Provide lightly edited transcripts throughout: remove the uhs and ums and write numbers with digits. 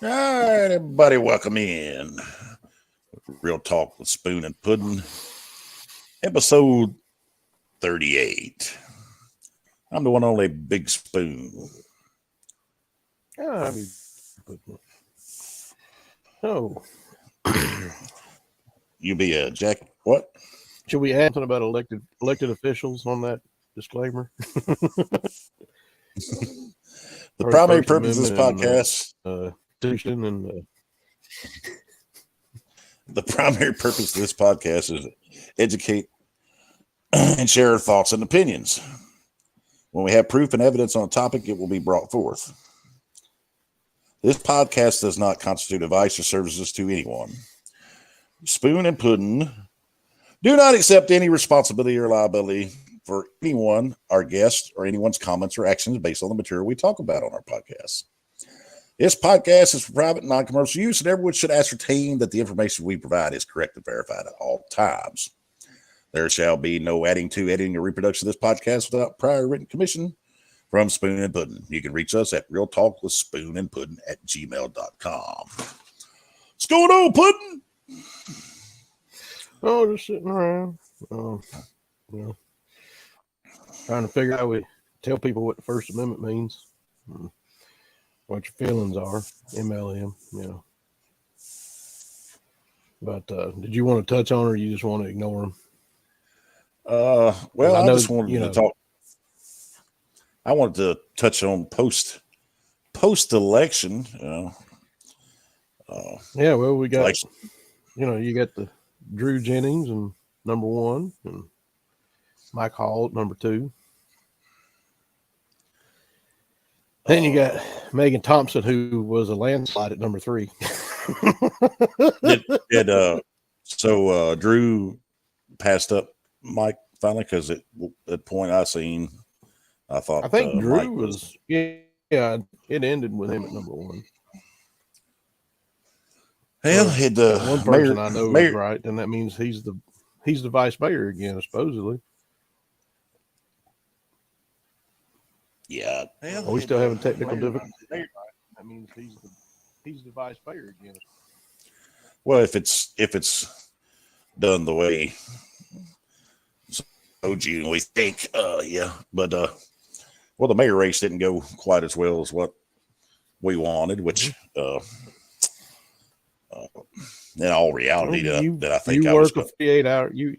All right, everybody, welcome in. Real Talk with Spoon and Puddin, episode 38. I'm the one only Big Spoon. Oh, You be a Jack. What? should we add something about elected officials on that disclaimer? The primary purpose of this podcast. The primary purpose of this podcast is to educate and share our thoughts and opinions. When we have proof and evidence on a topic, it will be brought forth. This podcast does not constitute advice or services to anyone. Spoon and Puddin do not accept any responsibility or liability for anyone, our guests, or anyone's comments or actions based on the material we talk about on our podcast. This podcast is for private and non-commercial use, and everyone should ascertain that the information we provide is correct and verified at all times. There shall be no adding to, editing, or reproduction of this podcast without prior written permission from Spoon and Puddin. You can reach us at realtalkwithspoonandpuddin@gmail.com. What's going on, Puddin? Oh, just sitting around. Trying to figure out how we tell people what the First Amendment means, what your feelings are, MLM, But did you want to touch on, or you just want to ignore them? Well, I just wanted to talk. I wanted to touch on post-election. Well, we got, election. You got the Drew Jennings and number 1, and Mike Hall at number 2. Then you got Megan Thompson, who was a landslide at number 3. So Drew passed up Mike finally, because at the point I seen, I think Drew Mike was it ended with him at number 1. Hell, one person I know is right, and that means he's the vice mayor again, supposedly. Yeah. Are we still having technical difficulties? That means he's the vice mayor again. Well, if it's done the way OG we think, but well, the mayor race didn't go quite as well as what we wanted, which in all reality, that I think you work a 48-hour you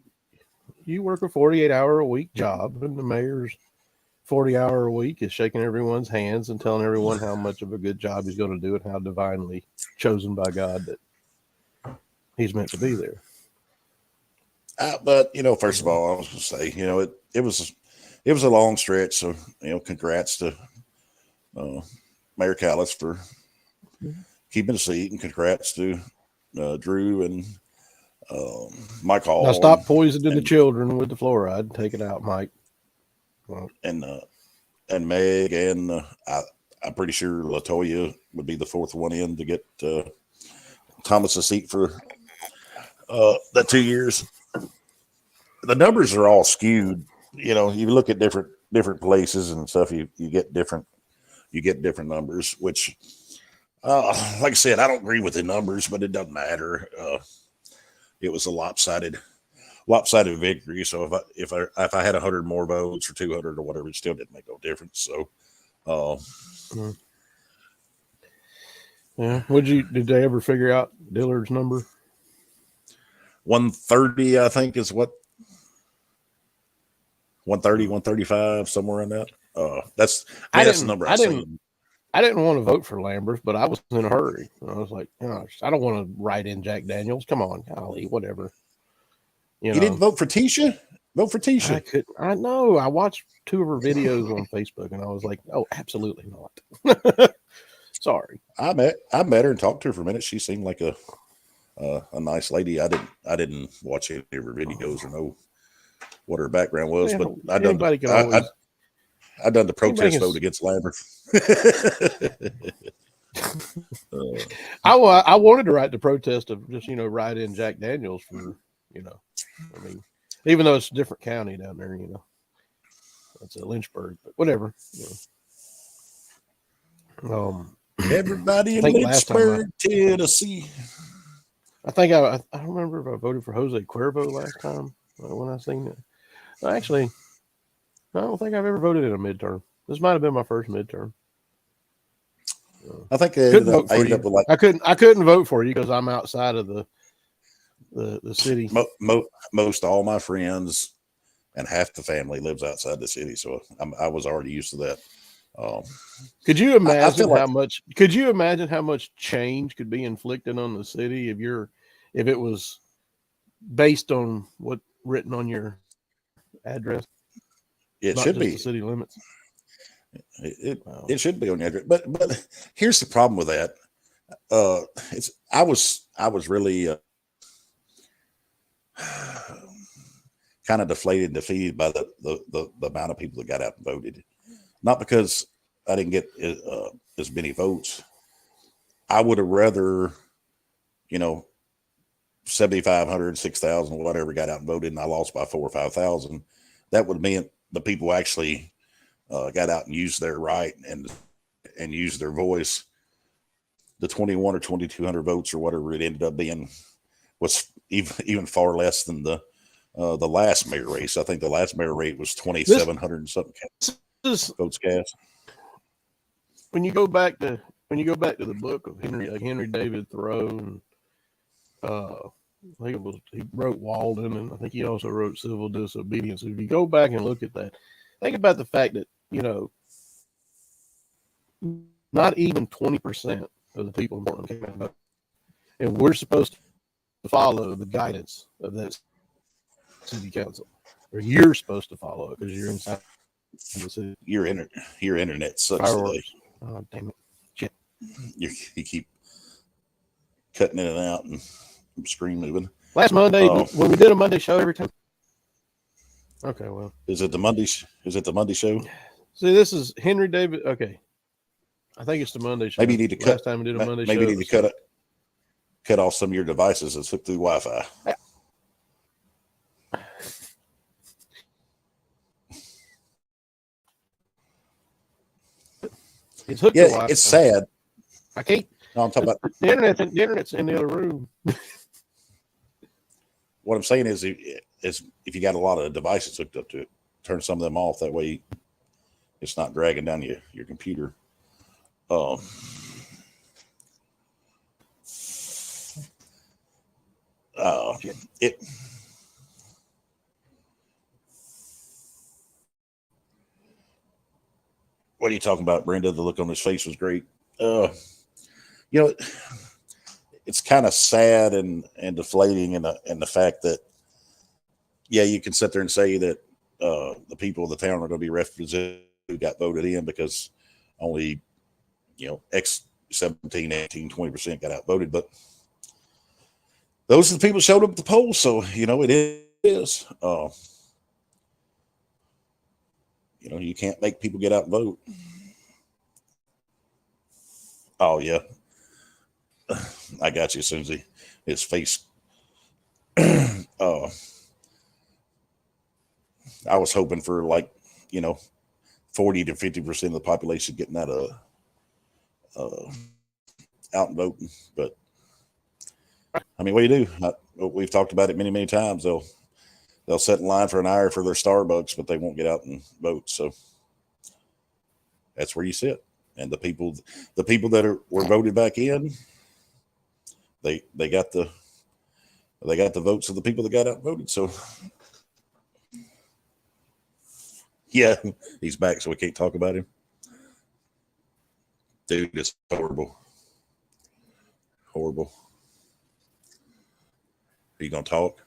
work a 48-hour a week job, and the mayor's 40-hour a week is shaking everyone's hands and telling everyone how much of a good job he's going to do and how divinely chosen by God that he's meant to be there. But first of all, I was going to say, it was a long stretch, so congrats to Mayor Callis for keeping the seat, and congrats to Drew and Mike Hall. Now stop poisoning the children with the fluoride. Take it out, Mike. And Meg, and I'm pretty sure Latoya would be the fourth one in to get Thomas a seat for the 2 years. The numbers are all skewed. You look at different places and stuff. You get different numbers. Which, like I said, I don't agree with the numbers, but it doesn't matter. It was a lopsided victory. So if I had 100 more votes or 200 or whatever, it still didn't make no difference. So, yeah. Did they ever figure out Dillard's number? 130, I think, is what. 130, 135, somewhere in that. That's the number I seen. I didn't want to vote for Lambert, but I was in a hurry. I was like, gosh, I don't want to write in Jack Daniels. Come on, golly, whatever. You didn't vote for Tisha? Vote for Tisha. I know. I watched 2 of her videos on Facebook, and I was like, oh, absolutely not. Sorry. I met her and talked to her for a minute. She seemed like a nice lady. I didn't watch any of her videos or know what her background was, but I done the protest vote against Lambert. I wanted to write the protest of just write in Jack Daniels for I mean, even though it's a different county down there, it's a Lynchburg, but whatever. Everybody I in think last time Lynchburg, Tennessee. I think I don't remember if I voted for Jose Cuervo last time when I seen it. Actually, I don't think I've ever voted in a midterm. This might have been my first midterm. I think I ended up with like I couldn't vote for you because I'm outside of the city. most all my friends and half the family lives outside the city, so I was already used to that. Could you imagine like, how much? Could you imagine how much change could be inflicted on the city if it was based on what written on your address? it Not should just be the city limits. It should be on the address, but here's the problem with that. I was really kind of deflated and defeated by the amount of people that got out and voted. Not because I didn't get as many votes. I would have rather, 7,500, 6,000, whatever got out and voted, and I lost by 4,000 or 5,000. That would mean the people actually got out and used their right and used their voice. The 21 or 2,200 votes or whatever it ended up being was even far less than the last mayor race. I think the last mayor rate was 2,700 and something votes cast. When you go back to the book of Henry David Thoreau, and I think he wrote Walden, and I think he also wrote Civil Disobedience. If you go back and look at that, think about the fact that not even 20% of the people in Portland came out, vote, and we're supposed to follow the guidance of that city council, or you're supposed to follow it because you're inside the city. Your internet sucks Fireworks. today. Oh, damn it! Shit. You keep cutting in and out and screen moving. Last Monday, when we did a Monday show every time. Okay, well, is it the Monday show? See, this is Henry David. Okay, I think it's the Monday show. Maybe you need to last time we did a Monday show. Maybe you need to cut off some of your devices that's hooked through Wi-Fi. It's hooked to Wi-Fi. It's sad. I can't. No, I'm talking about the internet's in the other room. What I'm saying is if you got a lot of devices hooked up to it, turn some of them off. That way it's not dragging down your computer. What are you talking about, Brenda? The look on his face was great. It's kind of sad and deflating in the fact that, you can sit there and say that the people of the town are going to be represented who got voted in because only, X 17, 18, 20% got outvoted. But those are the people who showed up at the polls. So, it is. You can't make people get out and vote. Oh, yeah. I got you, Susie. His face. I was hoping for 40 to 50% of the population getting out and voting. But I mean, what do you do? We've talked about it many, many times. They'll sit in line for an hour for their Starbucks, but they won't get out and vote. So that's where you sit. And the people that were voted back in, they got the votes of the people that got out and voted. So yeah, he's back, so we can't talk about him. Dude, it's horrible. Horrible. Are you gonna talk?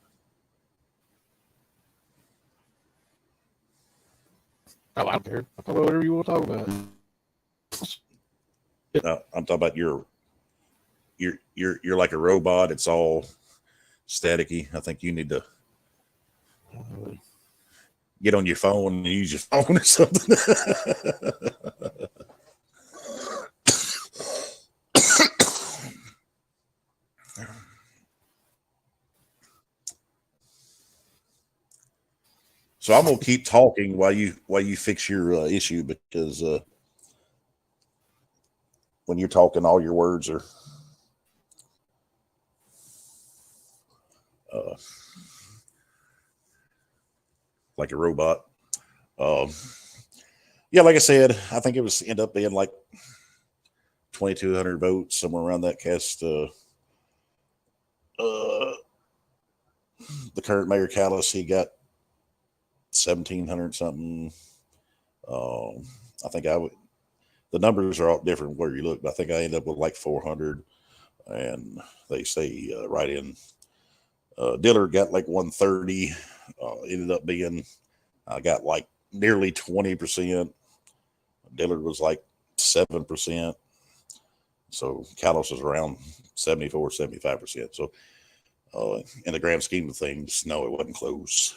Oh, I don't care. I'll talk about whatever you want to talk about. No, I'm talking about you're like a robot. It's all staticky. I think you need to get on your phone and use your phone or something. So I'm gonna keep talking while you fix your issue because when you're talking, all your words are like a robot. Um, yeah, like I said, I think it was end up being like 2,200 votes, somewhere around that cast. Uh, the current mayor Callis, he got 1,700 something. I think I would. The numbers are all different where you look, but I think I ended up with like 400. And they say right in Dillard got like 130. Ended up being I got like nearly 20%. Dillard was like 7%. So Callis was around 74, 75%. So in the grand scheme of things, no, it wasn't close.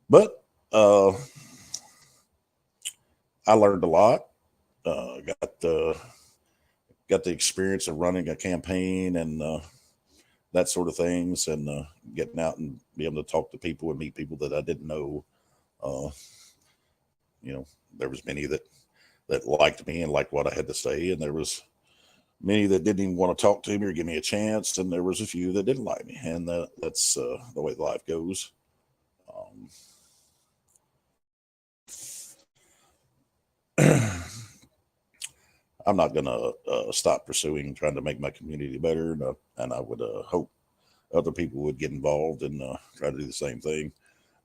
But I learned a lot. Got the experience of running a campaign and that sort of things, and getting out and be able to talk to people and meet people that I didn't know. Uh, there was many that liked me and liked what I had to say, and there was many that didn't even want to talk to me or give me a chance, and there was a few that didn't like me, and that's the way life goes. I'm not going to stop pursuing trying to make my community better, and I would hope other people would get involved and try to do the same thing.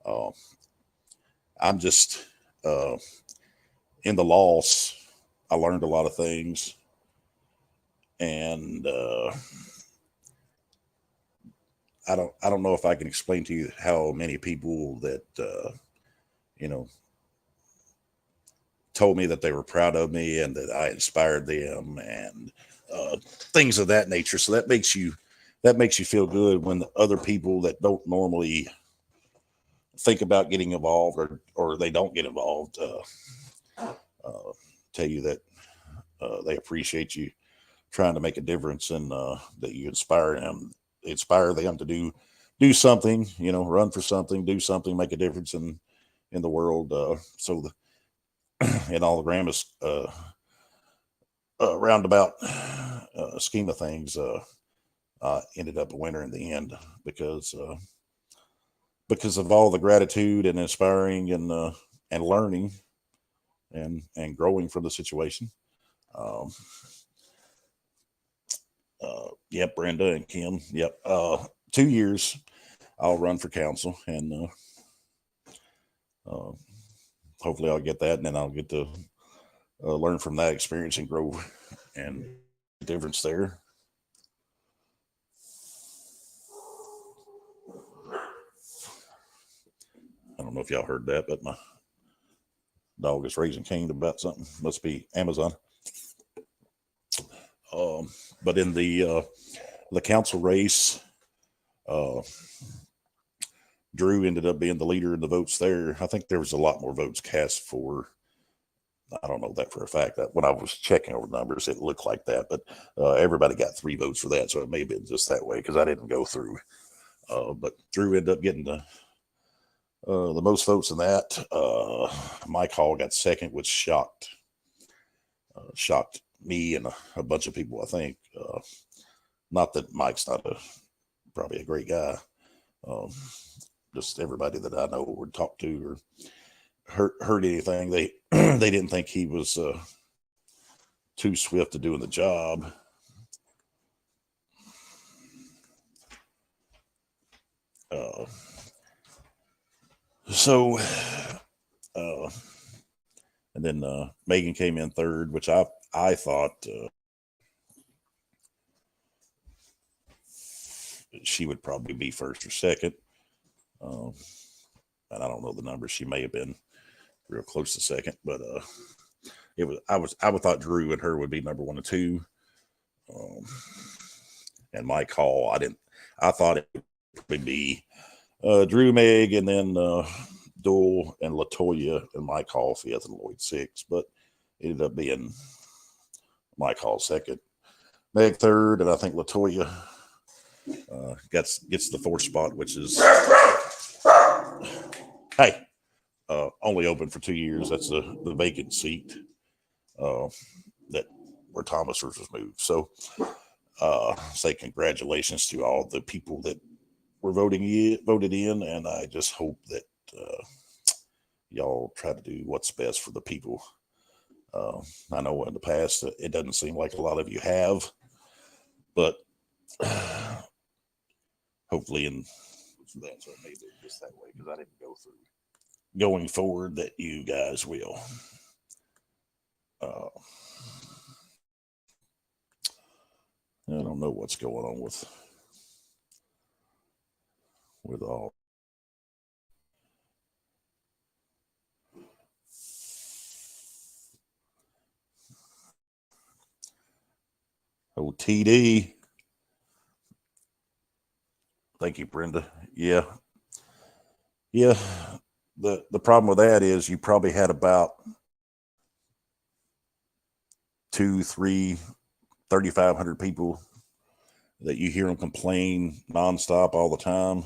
Uh, I'm just in the loss. I learned a lot of things, and I don't know if I can explain to you how many people that told me that they were proud of me and that I inspired them and things of that nature. So that makes you feel good when the other people that don't normally think about getting involved or they don't get involved tell you that they appreciate you trying to make a difference and that you inspire them to do something, run for something, do something, make a difference in the world. In all the grandest roundabout scheme of things, ended up a winner in the end because of all the gratitude and inspiring and learning and growing from the situation. Um, yep, Brenda and Kim. Yep, 2 years I'll run for council, and hopefully I'll get that, and then I'll get to learn from that experience and grow and difference there. I don't know if y'all heard that, but my dog is raising Cain about something. Must be Amazon. But in the council race, uh, Drew ended up being the leader in the votes there. I think there was a lot more votes cast for. I don't know that for a fact. That when I was checking over the numbers, it looked like that, but everybody got 3 votes for that, so it may have been just that way because I didn't go through. But Drew ended up getting the most votes in that. Mike Hall got second, which shocked me and a bunch of people. I think not that Mike's not probably a great guy. Just everybody that I know would talk to or heard anything, they they didn't think he was too swift to doing the job. So and then Megan came in third, which I thought she would probably be first or second. And I don't know the numbers. She may have been real close to second, but I would thought Drew and her would be number 1 and 2. And Mike Hall, I thought it would be Drew, Meg, and then Dole and Latoya and Mike Hall 5th and Lloyd 6th, but it ended up being Mike Hall 2nd, Meg 3rd, and I think Latoya gets the 4th spot, which is only open for 2 years. That's the vacant seat that where Thomasers was moved. So say congratulations to all the people that were voted in, and I just hope that y'all try to do what's best for the people. I know in the past it doesn't seem like a lot of you have, but hopefully that's what made it just that way, because I didn't go through. Going forward, that you guys will. I don't know what's going on with all. Oh, TD. Thank you, Brenda. Yeah. The problem with that is you probably had about 3,500 people that you hear them complain nonstop all the time.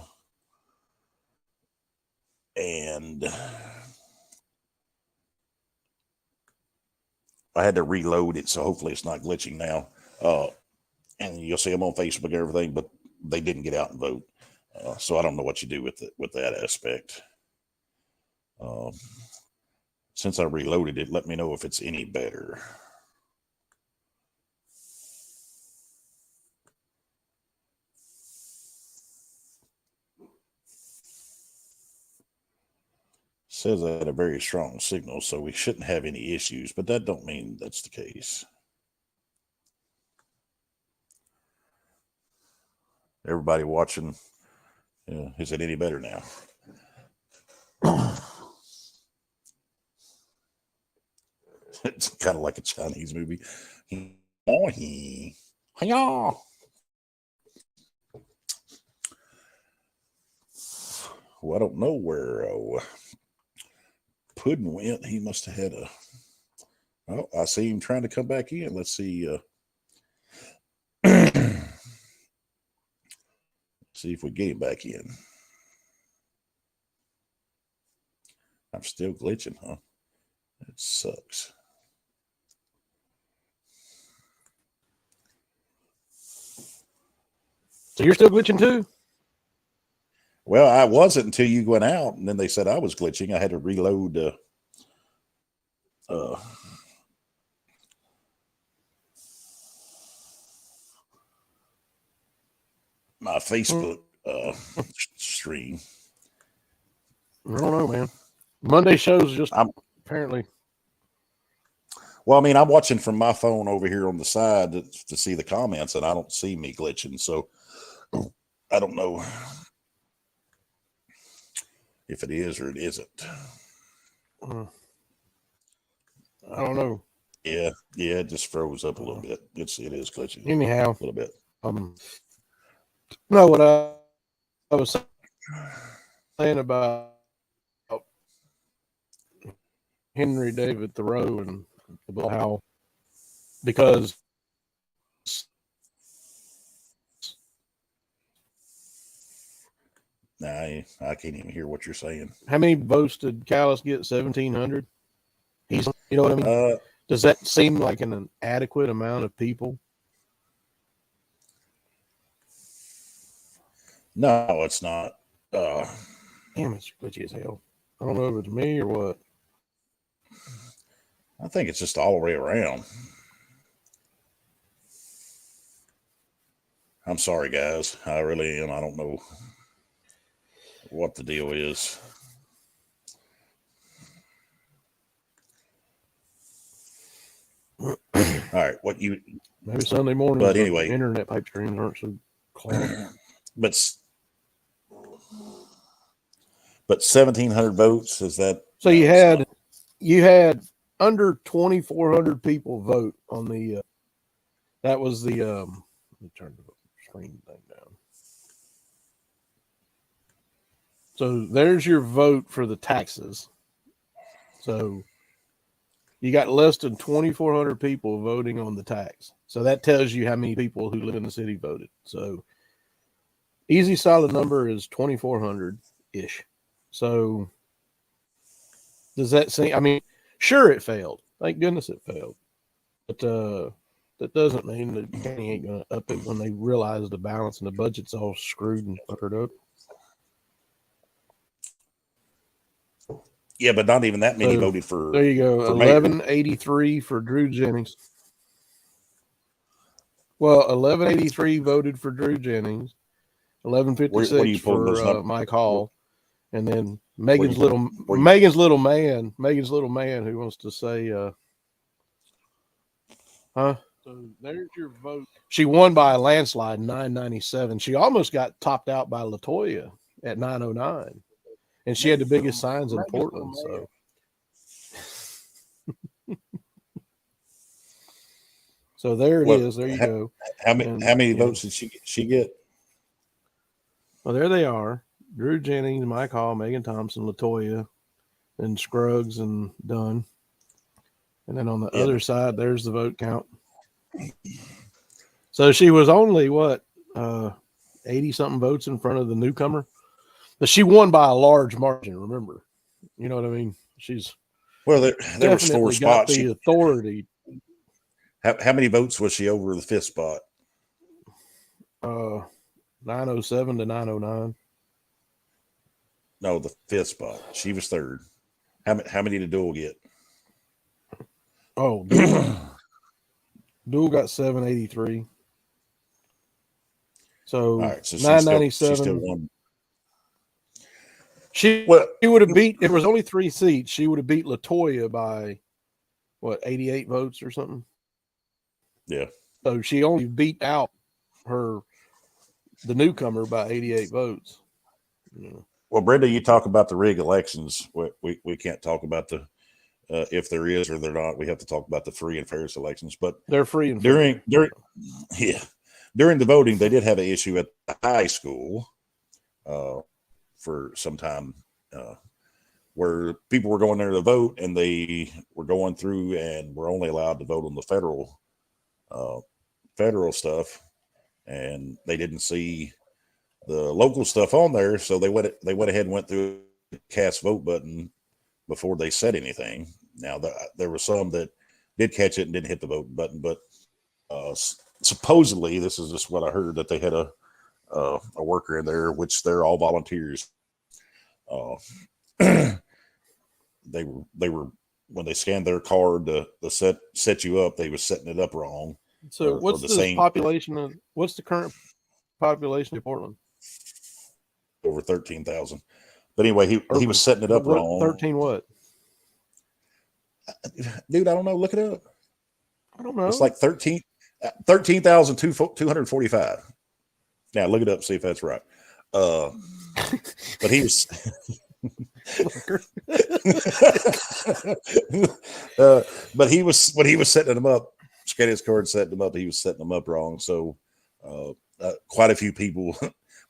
And I had to reload it, so hopefully it's not glitching now. And you'll see them on Facebook and everything, but they didn't get out and vote. So I don't know what you do with that aspect. Since I reloaded it, let me know if it's any better. Says I had a very strong signal, so we shouldn't have any issues, but that don't mean that's the case. Everybody watching, is it any better now? It's kind of like a Chinese movie. Well, I don't know where Puddin went. He must have had a. Oh, I see him trying to come back in. Let's see. See if we get him back in. I'm still glitching, huh? It sucks. So you're still glitching too? Well, I wasn't until you went out, and then they said I was glitching. I had to reload my Facebook stream. I don't know, man. Monday shows just apparently. Well, I mean, I'm watching from my phone over here on the side to see the comments, and I don't see me glitching. So I don't know if it is or it isn't. I don't know. Yeah, it just froze up a little bit. It is glitching. Anyhow, a little bit. No, what I was saying about Henry David Thoreau and about how, because I can't even hear what you're saying. How many votes did Callis get? 1,700. You know what I mean? Does that seem like an adequate amount of people? No, it's not. Damn, it's glitchy as hell. I don't know if it's me or what. I think it's just all the way around. I'm sorry, guys. I really am. I don't know what the deal is. All right, what you maybe Sunday morning, but anyway, internet pipe streams aren't so clogged. But 1,700 votes, is that? So you had under 2,400 people vote on the. That was the. Let me turn the screen thing down. So there's your vote for the taxes. So you got less than 2,400 people voting on the tax. So that tells you how many people who live in the city voted. So easy solid number is 2,400-ish. So does that seem, I mean, sure it failed. Thank goodness it failed. But that doesn't mean that the county ain't going to up it when they realize the balance and the budget's all screwed and fuckered up. Yeah, but not even that many So, voted for. There you go. for mayor. 1183 for Drew Jennings. Well, 1183 voted for Drew Jennings. 1156 Where you pulling those for numbers? Mike Hall, and then Where Megan's you- little where you- Megan's little man who wants to say, huh? So there's your vote. She won by a landslide, 997. She almost got topped out by Latoya at 909, and she had the biggest signs in Portland. So. So there it is. There you go. How many votes did she get? Well, there they are. Drew Jennings, Mike Hall, Megan Thompson, Latoya, and Scruggs and Dunn. And then on the other side, there's the vote count. So she was only, 80-something votes in front of the newcomer? But she won by a large margin, remember. You know what I mean? She's there was 4 spots. The authority. How many votes was she over the 5th spot? 907 to 909. No, the 5th spot. She was 3rd. How many did Duel get? Oh, Duel got 783. So, All right, so 997. She still won. She would have beat, if there was only 3 seats, she would have beat Latoya by 88 votes or something. Yeah. So she only beat out the newcomer by 88 votes. Yeah. Well, Brenda, you talk about the rigged elections. We can't talk about the if there is or they're not. We have to talk about the free and fair elections. But they're free and fair. During the voting, they did have an issue at the high school for some time where people were going there to vote, and they were going through and were only allowed to vote on the federal stuff, and they didn't see the local stuff on there, so they went ahead and went through the cast vote button before they said anything. Now there were some that did catch it and didn't hit the vote button, but supposedly, this is just what I heard, that they had a worker in there, which they're all volunteers. They were when they scanned their card to set you up, they were setting it up wrong. So what's the population what's the current population of Portland? Over 13,000. But anyway, he was setting it up wrong. 13 what? Dude, I don't know. Look it up. I don't know. It's like 13,245. Now look it up, see if that's right. But he was but he was when he was setting them up, scanning his card, setting them up, he was setting them up wrong. So quite a few people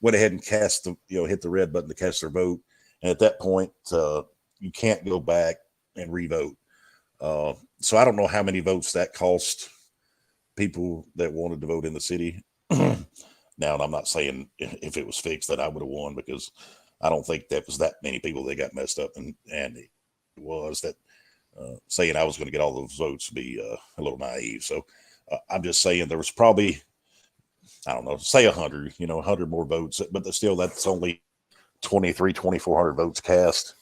went ahead and hit the red button to cast their vote. And at that point, you can't go back and re-vote. So I don't know how many votes that cost people that wanted to vote in the city. Now, and I'm not saying if it was fixed that I would have won, because I don't think that was that many people that got messed up. And it was that saying I was going to get all those votes would be a little naive. So I'm just saying there was probably, I don't know, say 100, 100 more votes, but that's only 2,400 votes cast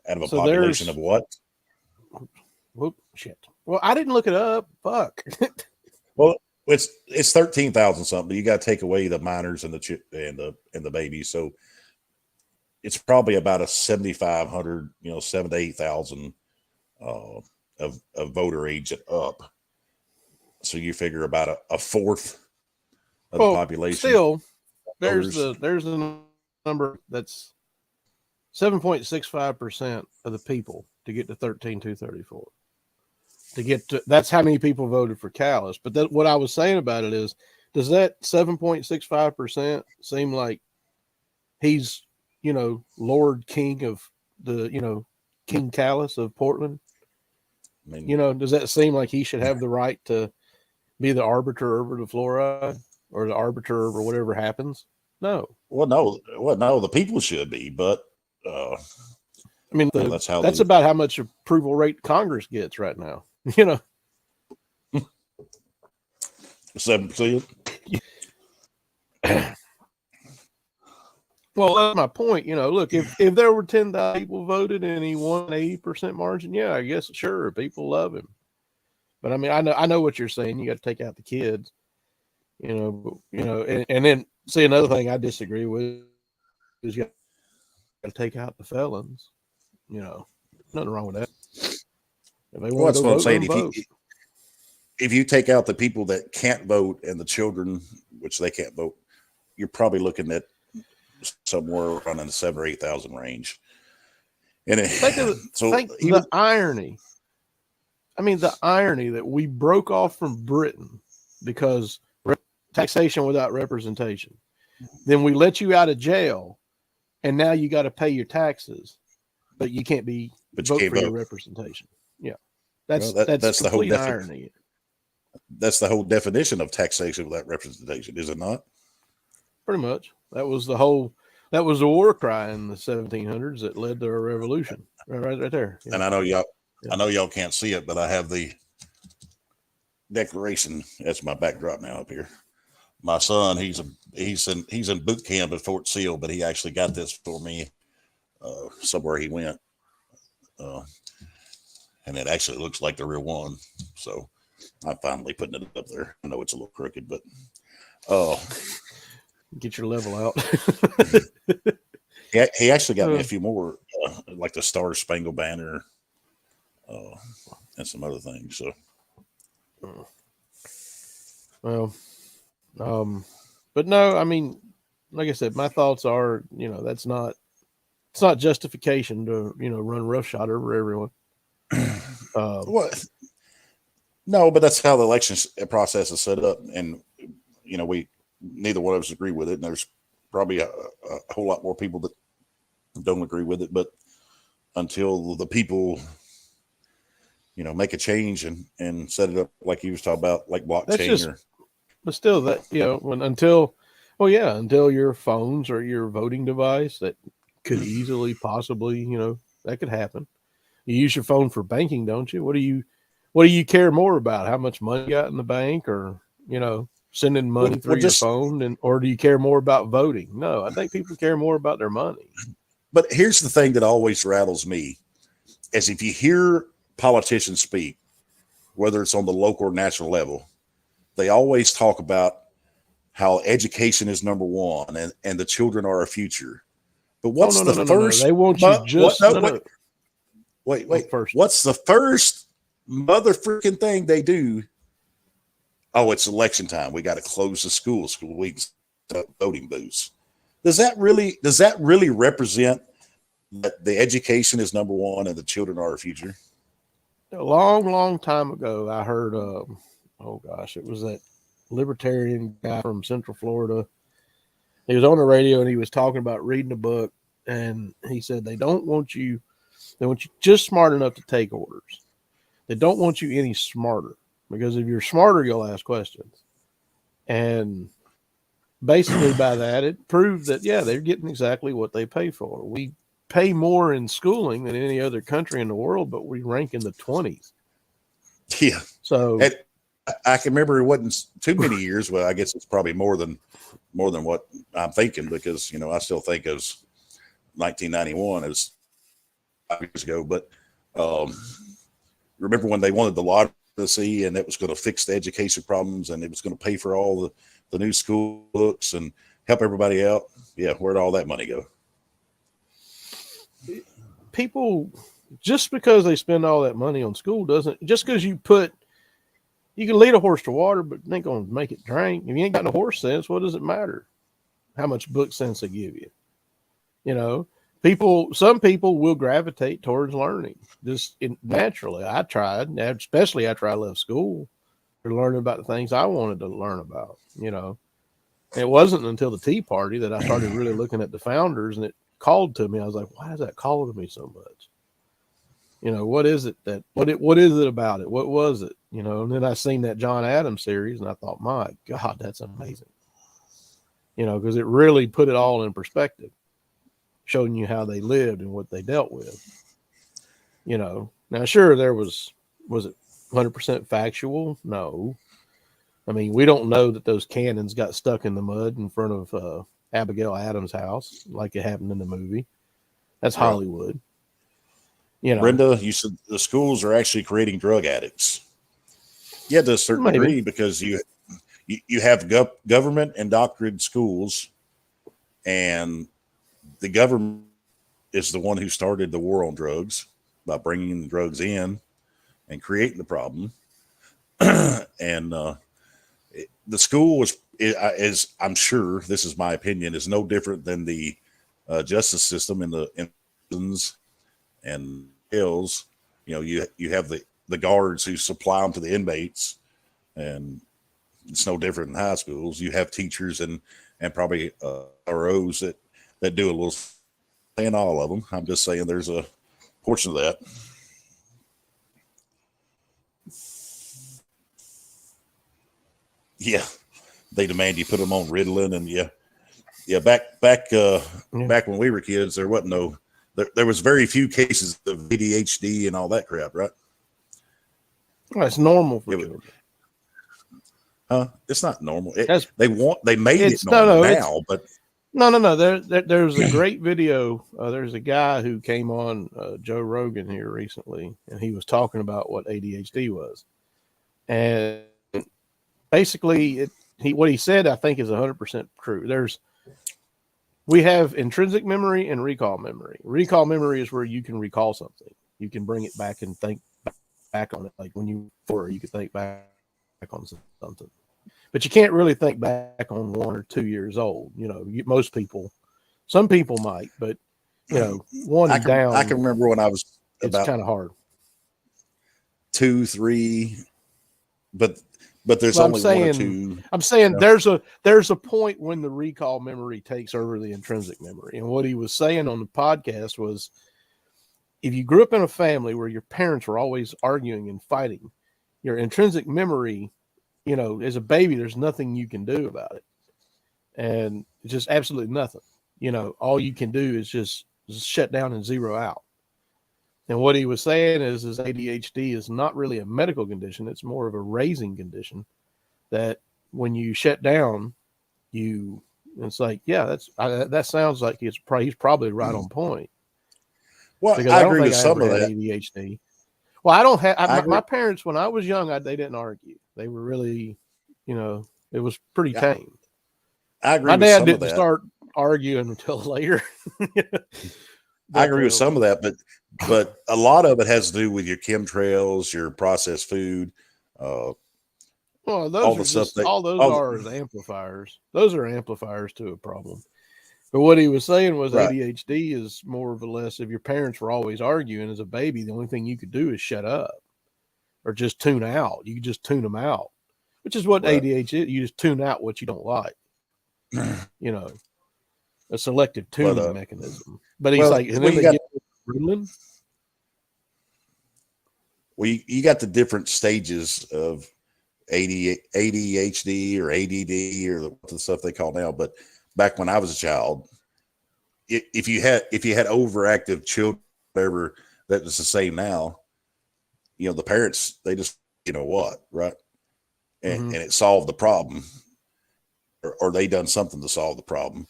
out of a population of what? Whoop, shit. Well, I didn't look it up. Fuck. Well, it's 13,000 something. You got to take away the minors and the babies, so it's probably about a 7,500, 7,000 to 8,000 of voter age and up. So you figure about a fourth of the population. Still, there's the number that's 7.65% of the people to get to 13,234. That's how many people voted for Callis. But what I was saying about it is, does that 7.65% seem like he's, Lord King of the, King Callis of Portland? I mean, does that seem like he should have the right to be the arbiter over the fluoride or the arbiter over whatever happens? No. Well, no, the people should be, but I mean, that's how about how much approval rate Congress gets right now. 7%. Well, that's my point. Look, if there were 10,000 people voted and he won an 80% margin, yeah, I guess sure, people love him. But I mean, I know what you're saying. You got to take out the kids, and then see another thing I disagree with is you got to take out the felons. Nothing wrong with that. If they want That's to go what I'm vote, saying. let them vote. If you take out the people that can't vote and the children, which they can't vote, you're probably looking at somewhere around in the 7,000 or 8,000 range. And think the irony. I mean, the irony that we broke off from Britain because taxation without representation. Then we let you out of jail, and now you got to pay your taxes, but you can't vote for your representation. Yeah, that's the whole irony. That's the whole definition of taxation without representation, is it not? Pretty much. That was the war cry in the 1700s that led to a revolution. Right there. Yeah. And I know y'all can't see it, but I have the Declaration as my backdrop now up here. My son, he's in boot camp at Fort Sill, but he actually got this for me somewhere he went, and it actually looks like the real one. So I'm finally putting it up there. I know it's a little crooked, but get your level out. He actually got me a few more, like the Star Spangled Banner, and some other things. So, well, but no, I mean, like I said, my thoughts are, it's not justification to, run roughshod over everyone. What? No, but that's how the election process is set up, and we neither one of us agree with it, and there's probably a whole lot more people that don't agree with it. But until the people, make a change and set it up like you was talking about, like blockchain, but still, that until your phones or your voting device, that could easily, possibly, that could happen. You use your phone for banking, don't you? What do you care more about? How much money you got in the bank, or sending money through your phone, or do you care more about voting? No, I think people care more about their money. But here's the thing that always rattles me, is if you hear politicians speak, whether it's on the local or national level, they always talk about how education is number one and the children are our future. But what's the first? No. They want you just wait. First. What's the first mother freaking thing they do? Oh, it's election time. We got to close the school weeks, voting booths. Does that really represent that the education is number one and the children are our future? A long time ago, I heard, it was that libertarian guy from Central Florida. He was on the radio and he was talking about reading a book, and he said they want you just smart enough to take orders. They don't want you any smarter, because if you're smarter, you'll ask questions. And basically by that, it proved that, they're getting exactly what they pay for. We pay more in schooling than any other country in the world, but we rank in the 20s. Yeah. So I can remember it wasn't too many years. Well, I guess it's probably more than what I'm thinking, because, I still think of 1991 as 5 years ago. But remember when they wanted the lottery, and it was going to fix the education problems, and it was going to pay for all the new school books and help everybody out? Yeah. Where'd all that money go? People, just because they spend all that money on school just because you can lead a horse to water, but it ain't going to make it drink. If you ain't got no horse sense, what does it matter how much book sense they give you? Some people will gravitate towards learning just naturally. I tried, especially after I left school, to learn about the things I wanted to learn about. And it wasn't until the Tea Party that I started really looking at the founders, and it called to me. I was like, why does that call to me so much? What is it what is it about it? What was it? And then I seen that John Adams series, and I thought, my God, that's amazing. Because it really put it all in perspective, showing you how they lived and what they dealt with. Now sure, there was it 100% factual? No. I mean, we don't know that those cannons got stuck in the mud in front of Abigail Adams' house like it happened in the movie. That's Right. Hollywood. You know, Brenda, you said the schools are actually creating drug addicts. Yeah, to a certain maybe. degree, because you have government indoctrinated schools, and the government is the one who started the war on drugs by bringing the drugs in and creating the problem. And the school is, I'm sure, this is my opinion, is no different than the justice system in the prisons and jails. You know, you have the guards who supply them to the inmates, and it's no different in high schools. You have teachers and probably ROs that do a little. Saying all of them, I'm just saying there's a portion of that. Yeah, they demand you put them on Ritalin, and yeah. Back when we were kids, there wasn't no. There was very few cases of ADHD and all that crap, right? Well, it's normal for children. It's not normal. They made it No, normal now, but no. There's a great video. There's a guy who came on Joe Rogan here recently, and he was talking about what ADHD was, and basically, what he said, I think, is 100% true. We have intrinsic memory and recall memory. Recall memory is where you can recall something. You can bring it back and think back on it. Like when you could think back on something. But you can't really think back on 1 or 2 years old. You know, most people, some people might, but, you know, I can remember when I was it's kind of hard. 2, 3, but there's only 1 or 2. I'm saying there's a point when the recall memory takes over the intrinsic memory. And what he was saying on the podcast was, if you grew up in a family where your parents were always arguing and fighting, your intrinsic memory, you know, as a baby, there's nothing you can do about it. And it's just absolutely nothing. You know, all you can do is just shut down and zero out. And what he was saying is ADHD is not really a medical condition. It's more of a raising condition that when you shut down, it's like, yeah, that sounds like he's probably right on point. Well, because I agree with some of that. ADHD. Well, I don't have my parents when I was young. They didn't argue. They were really, you know, it was pretty tame. I agree. My dad didn't start arguing until later. I agree with some of that, but a lot of it has to do with your chemtrails, your processed food. Well, those are amplifiers. Those are amplifiers to a problem. But what he was saying was ADHD is more or less, if your parents were always arguing as a baby, the only thing you could do is shut up or just tune out. You could just tune them out, which is what ADHD is. You just tune out what you don't like. You know, a selective tuning mechanism. But he's like, and then they get Ritalin. Well, you got the different stages of ADHD or ADD or the stuff they call now. But back when I was a child, if you had overactive children, whatever, that was the same now. You know, the parents, they just, you know what, right? And it solved the problem, or they done something to solve the problem.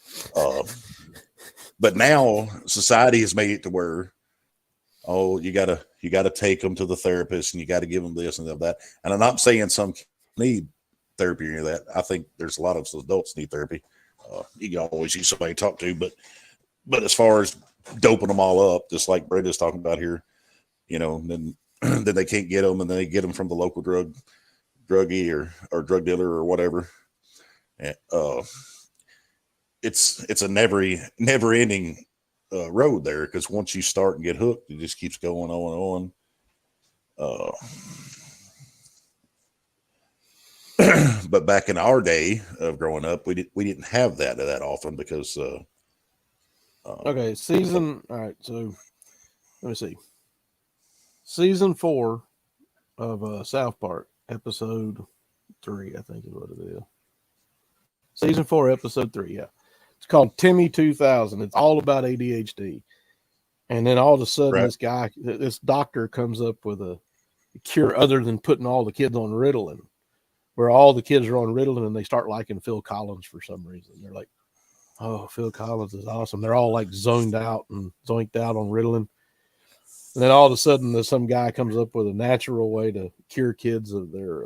But now society has made it to where, you gotta take them to the therapist, and you got to give them this and that. And I'm not saying some need therapy or any of that. I think there's a lot of adults need therapy. You can always use somebody to talk to, but as far as doping them all up, just like Brenda's talking about here, you know, then they can't get them, and then they get them from the local druggie or drug dealer or whatever. And, it's a never ending road there, because once you start and get hooked, it just keeps going on and on. But back in our day of growing up, we didn't have that often because. Okay, season. All right, so let me see. Season 4 of South Park, episode 3, I think is what it is. Season 4, episode 3. Yeah, it's called Timmy 2000. It's all about ADHD, and then all of a sudden, this doctor comes up with a cure other than putting all the kids on Ritalin. where all the kids are on Ritalin and they start liking Phil Collins for some reason. They're like, oh, Phil Collins is awesome. They're all like zonked out on Ritalin. And then all of a sudden, some guy comes up with a natural way to cure kids of their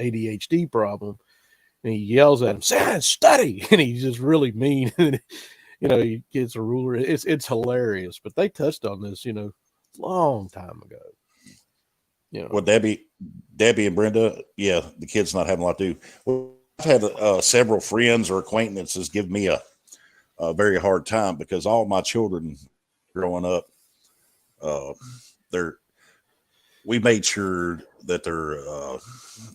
ADHD problem. And he yells at him, "Sit, study!" And he's just really mean. He gets a ruler. It's hilarious. But they touched on this, long time ago. Well, Debbie and Brenda, yeah, the kids not having a lot to do. Well, I've had several friends or acquaintances give me a very hard time because all my children growing up, we made sure that their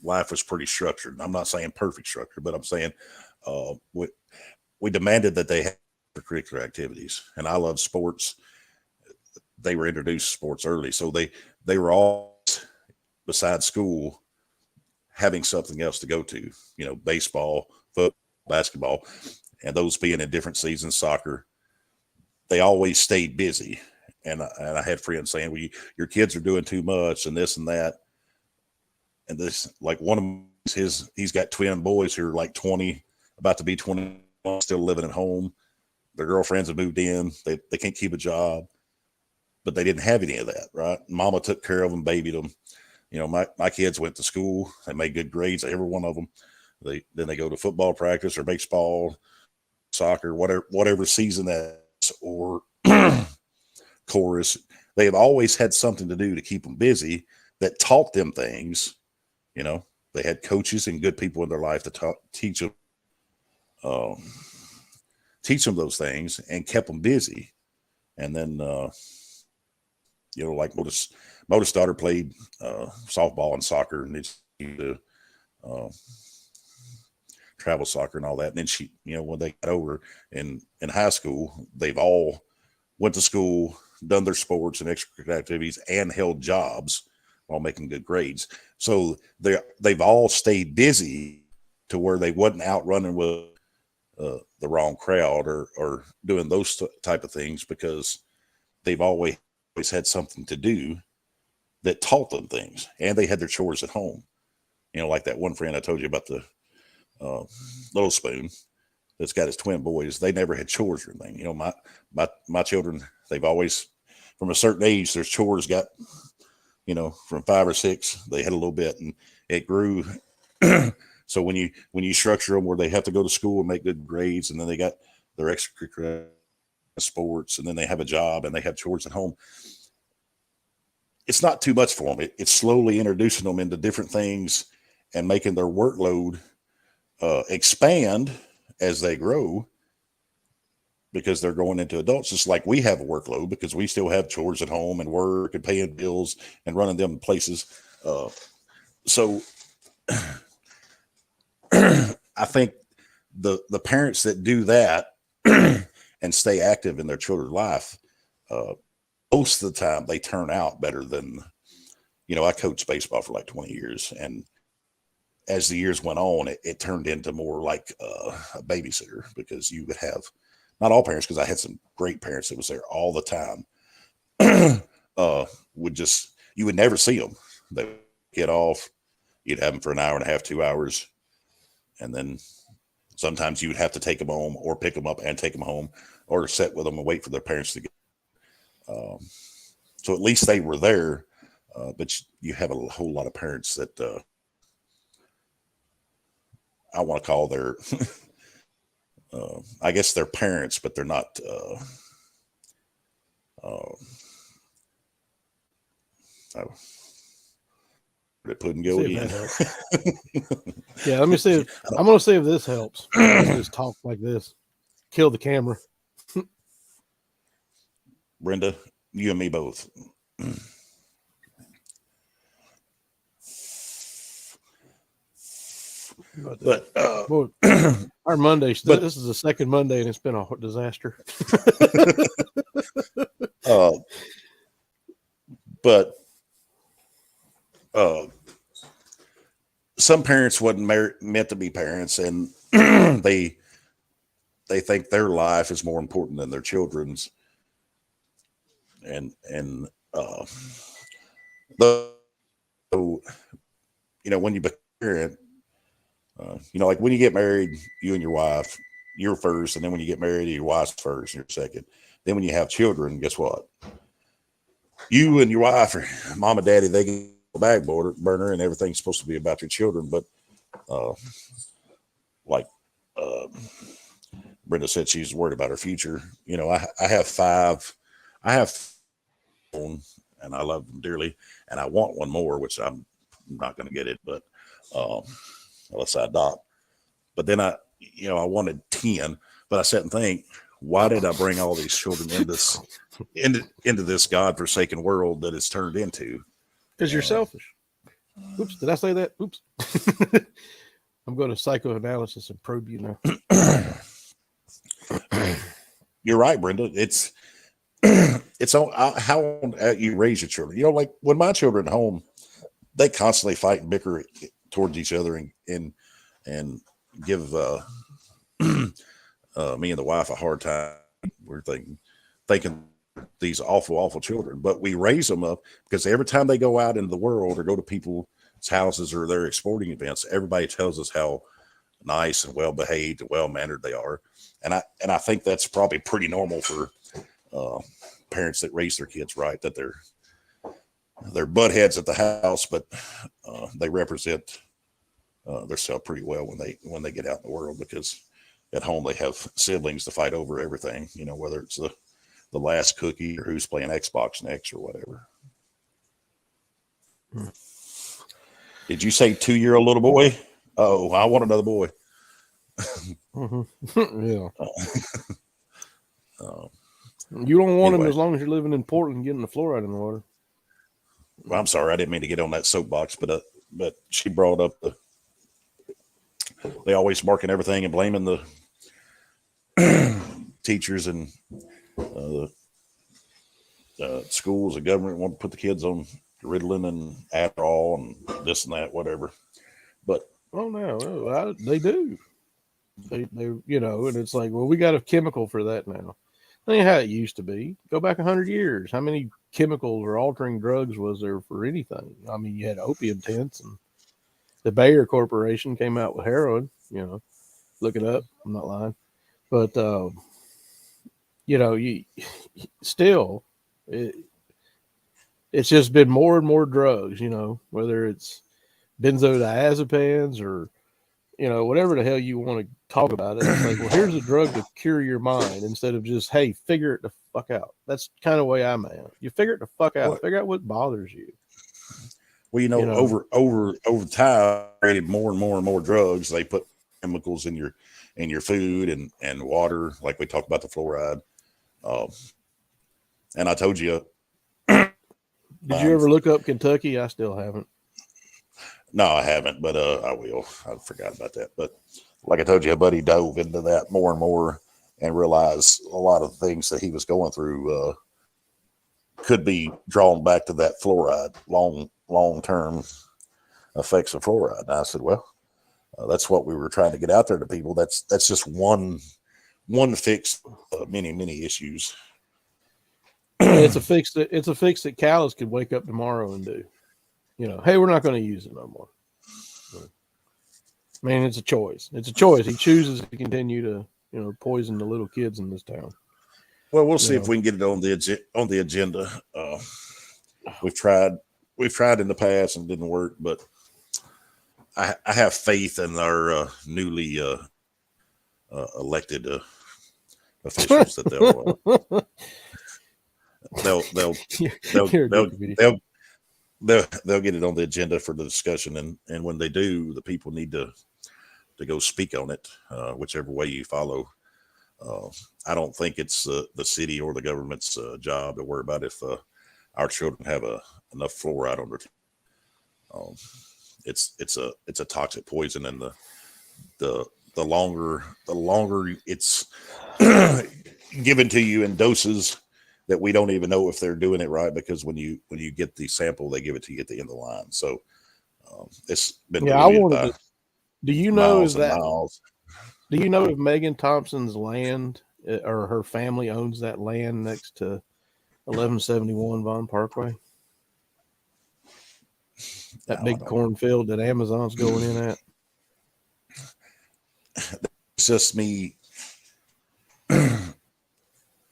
life was pretty structured. I'm not saying perfect structure, but I'm saying we demanded that they have curricular activities. And I love sports. They were introduced to sports early, so they were all, besides school, having something else to go to. Baseball, football, basketball, and those being in different seasons. Soccer. They always stayed busy. And I had friends saying, "Well, your kids are doing too much, and this and that." And this, like one of them, he's got twin boys who are like 20, about to be 20, still living at home. Their girlfriends have moved in. They can't keep a job, but they didn't have any of that, right? Mama took care of them, babied them. My kids went to school. They made good grades, every one of them. Then they go to football practice or baseball, soccer, whatever season that's, or chorus. They have always had something to do to keep them busy that taught them things. They had coaches and good people in their life to teach them those things and kept them busy. And then, like Modus' daughter played softball and soccer, and it's travel soccer and all that. And then she, when they got over in high school, they've all went to school, done their sports and extracurricular activities, and held jobs while making good grades. So they've all stayed busy to where they wasn't out running with the wrong crowd or doing those type of things, because they've always had something to do that taught them things, and they had their chores at home. Like that one friend I told you about, the little Spoon, that's got his twin boys. They never had chores or anything. My children, they've always, from a certain age, their chores got, from 5 or 6, they had a little bit, and it grew. So when you structure them where they have to go to school and make good grades, and then they got their extracurricular sports, and then they have a job and they have chores at home, it's not too much for them. It's slowly introducing them into different things and making their workload expand as they grow, because they're going into adults. Just like we have a workload, because we still have chores at home and work and paying bills and running them places. So I think the parents that do that and stay active in their children's life, most of the time they turn out better than, I coached baseball for like 20 years. And as the years went on, it turned into more like a babysitter, because you would have, not all parents, because I had some great parents that was there all the time, you would never see them. They would get off, you'd have them for an hour and a half, 2 hours. And then sometimes you would have to take them home, or pick them up and take them home, or sit with them and wait for their parents to get. So at least they were there. But you have a whole lot of parents that I want to call their, I guess they're parents, but they're not. Puddin go again. Yeah, let me see. I'm going to see if this helps. Just talk like this. Kill the camera. Brenda, you and me both. But boy, our Monday, this is the second Monday, and it's been a disaster. But some parents wasn't meant to be parents, and they think their life is more important than their children's. And so, when you become a parent, Like when you get married, you and your wife, you're first, and then when you get married, your wife's first, and you're second. Then when you have children, guess what? You and your wife or mom and daddy, they get a back burner, and everything's supposed to be about your children. But uh, like uh, Brenda said, she's worried about her future. I have five. I have, and I love them dearly, and I want one more, which I'm not going to get it, but um, unless I adopt. But then I wanted 10, but I sat and think, why did I bring all these children into this godforsaken world that it's turned into? Because you're selfish. Oops, did I say that? Oops. I'm going to psychoanalysis and probe you now. You're right, Brenda. It's on how you raise your children. Like when my children at home, they constantly fight and bicker towards each other and give me and the wife a hard time. We're thinking these awful children, but we raise them up because every time they go out into the world or go to people's houses or their sporting events, everybody tells us how nice and well behaved and well mannered they are, and I think that's probably pretty normal for parents that raise their kids right. That they're butt heads at the house, but they represent themselves pretty well when they get out in the world, because at home they have siblings to fight over everything, whether it's the last cookie or who's playing Xbox next or whatever. Did you say 2-year-old little boy? Oh, I want another boy. Yeah. You don't want him as long as you're living in Portland getting the fluoride in the water. Well, I'm sorry, I didn't mean to get on that soapbox, but she brought up they always marking everything and blaming the teachers and schools and government want to put the kids on Ritalin and Adderall and this and that, whatever. But they do. They and it's like, well, we got a chemical for that now. That ain't how it used to be. Go back 100 years. How many chemicals or altering drugs was there for anything? I mean, you had opium tents, and the Bayer Corporation came out with heroin. Look it up. I'm not lying. But you still, it's just been more and more drugs. Whether it's benzodiazepines or whatever the hell you want to talk about it. It's like, well, here's a drug to cure your mind, instead of just, hey, figure it the fuck out. That's kind of the way I'm at. You figure it the fuck out. Figure out what bothers you. Well, over time, created more and more and more drugs. They put chemicals in your food and water, like we talked about the fluoride. And I told you. Did you ever look up Kentucky? I still haven't. No, I haven't, but I will. I forgot about that. But like I told you, a buddy dove into that more and more and realized a lot of the things that he was going through could be drawn back to that fluoride, long-term effects of fluoride. And I said, well, that's what we were trying to get out there to people. That's just one fix, many issues. It's a fix that Callis could wake up tomorrow and do. Hey, we're not going to use it no more. I mean, it's a choice. It's a choice. He chooses to continue to, poison the little kids in this town. Well, we'll see if we can get it on the agenda. We've tried in the past and it didn't work, but I have faith in our newly elected officials that they'll get it on the agenda for the discussion, and when they do, the people need to go speak on it, whichever way you follow. I don't think it's the city or the government's job to worry about if our children have enough fluoride on their teeth. It's a toxic poison, and the longer it's given to you in doses that we don't even know if they're doing it right, because when you get the sample, they give it to you at the end of the line. So it's been do you know do you know if Megan Thompson's land or her family owns that land next to 1171 Vaughn Parkway? That big cornfield that Amazon's going in at? it's just me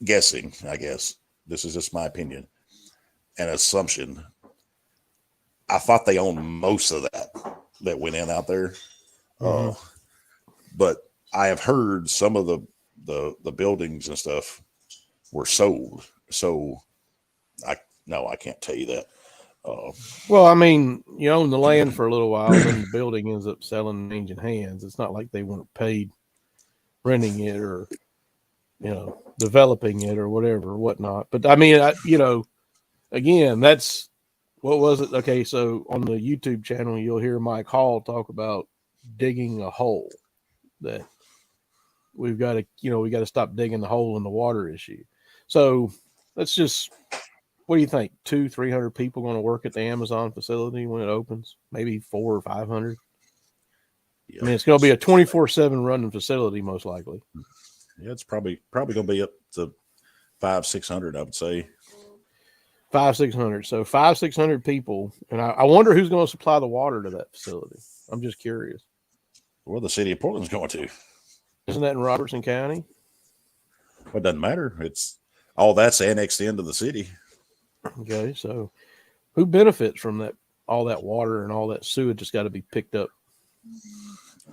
guessing, I guess. This is just my opinion, an assumption. I thought they owned most of that went in out there. Mm-hmm. But I have heard some of the buildings and stuff were sold. So I can't tell you that. Well, I mean, you own the land for a little while, then the building ends up selling and changing hands. It's not like they weren't paid renting it or, developing it or whatever, whatnot. But I mean, again, that's what was it? Okay, so on the YouTube channel, you'll hear Mike Hall talk about digging a hole that we got to stop digging the hole in the water issue. So let's just, what do you think? 200-300 people going to work at the Amazon facility when it opens? Maybe 400 or 500. Yeah. I mean, it's going to be a 24/7 running facility, most likely. Yeah, it's probably going to be up to 500-600, I would say. 500-600. So 500-600 people, and I wonder who's going to supply the water to that facility. I'm just curious. Well, the city of Portland's going to. Isn't that in Robertson County? Well, it doesn't matter. It's all that's annexed into the city. Okay, so who benefits from that? All that water and all that sewage has got to be picked up.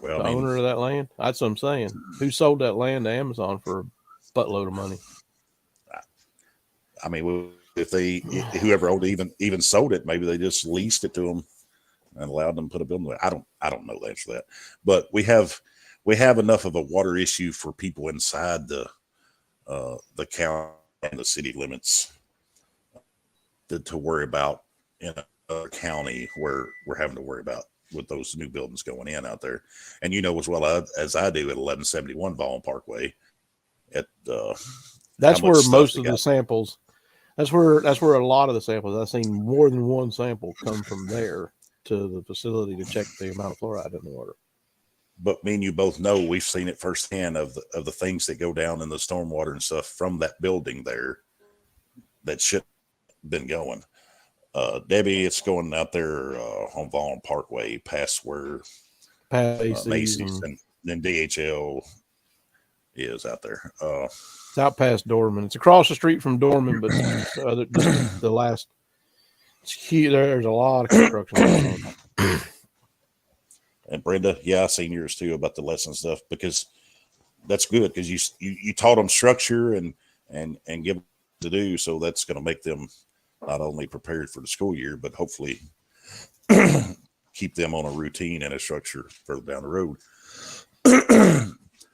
Well, The owner of that land. That's what I'm saying. Who sold that land to Amazon for a buttload of money? I mean, if whoever owned it even sold it, maybe they just leased it to them and allowed them to put a building there. I don't know the answer to that, but we have enough of a water issue for people inside the county and the city limits to worry about in a county where we're having to worry about with those new buildings going in out there. And as well as I do at 1171 Vaughn Parkway. That's where most of the samples. That's where a lot of the samples. I've seen more than one sample come from there to the facility to check the amount of fluoride in the water. But me and you both know we've seen it firsthand of the things that go down in the stormwater and stuff from that building there that should have been going. Debbie, it's going out there on Vaughn Parkway past where Macy's and then DHL is out there. It's out past Dorman. It's across the street from Dorman, but just the last. It's huge. There's a lot of construction going on. And Brenda, yeah, I seen yours too about the lesson stuff, because that's good, because you taught them structure and give them to do, so that's going to make them not only prepared for the school year, but hopefully keep them on a routine and a structure further down the road.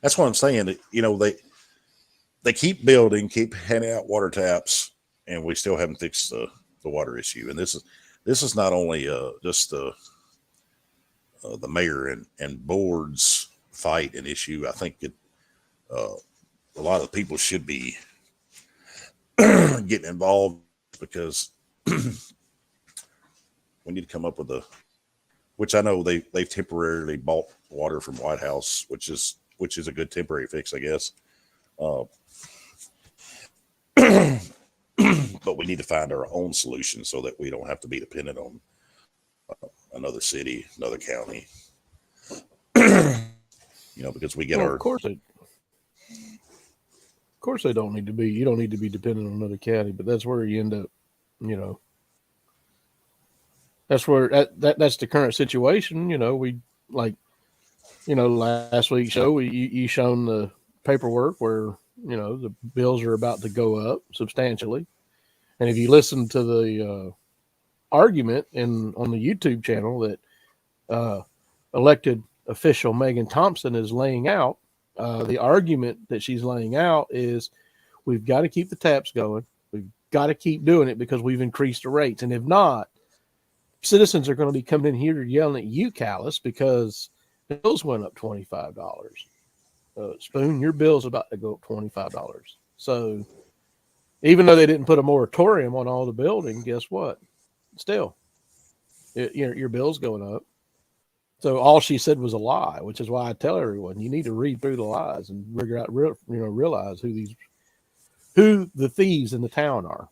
That's what I'm saying. They keep building, keep handing out water taps, and we still haven't fixed the water issue. And this is not only just the mayor and board's fight and issue. I think a lot of people should be getting involved, because we need to come up with which I know they've temporarily bought water from White House, which is a good temporary fix, I guess. But we need to find our own solution so that we don't have to be dependent on another city, another county. Because we get Of course they don't need to be. You don't need to be dependent on another county, but that's where you end up. That's where that's the current situation. We last week's show, you shown the paperwork where the bills are about to go up substantially, and if you listen to the argument on the YouTube channel that elected official Megan Thompson is laying out, the argument that she's laying out is we've got to keep the taps going. We've got to keep doing it because we've increased the rates, and if not, citizens are going to be coming in here yelling at you, Callis, because the bills went up $25. Spoon, your bill's about to go up $25. So even though they didn't put a moratorium on all the building, guess what? Still, your bill's going up. So all she said was a lie, which is why I tell everyone you need to read through the lies and figure out, realize who the thieves in the town are.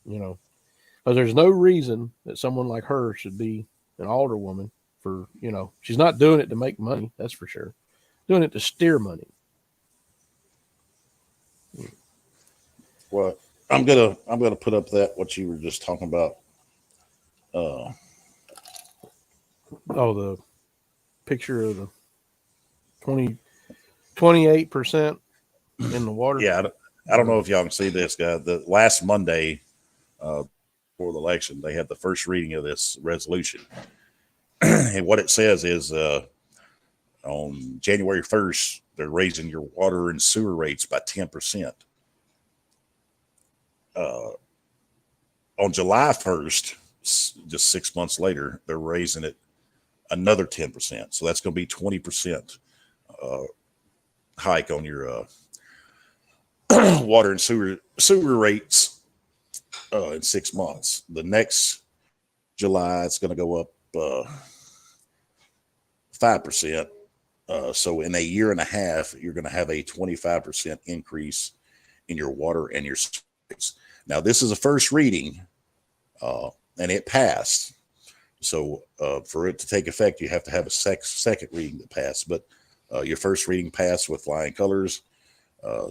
Because there's no reason that someone like her should be an alderwoman for, she's not doing it to make money. That's for sure. doing it to steer money. Well, I'm gonna put up that what you were just talking about. Oh, the picture of the 28% in the water. Yeah, I don't know if y'all can see this, guy. The last Monday before the election, they had the first reading of this resolution, and what it says is on January 1st, they're raising your water and sewer rates by 10%. On July 1st, just 6 months later, they're raising it another 10%. So that's going to be 20% hike on your water and sewer rates in 6 months. The next July, it's going to go up 5%. So in a year and a half, you're going to have a 25% increase in your water and your sewer rates. Now, this is a first reading, and it passed. So for it to take effect, you have to have a second reading that passed. But your first reading passed with flying colors.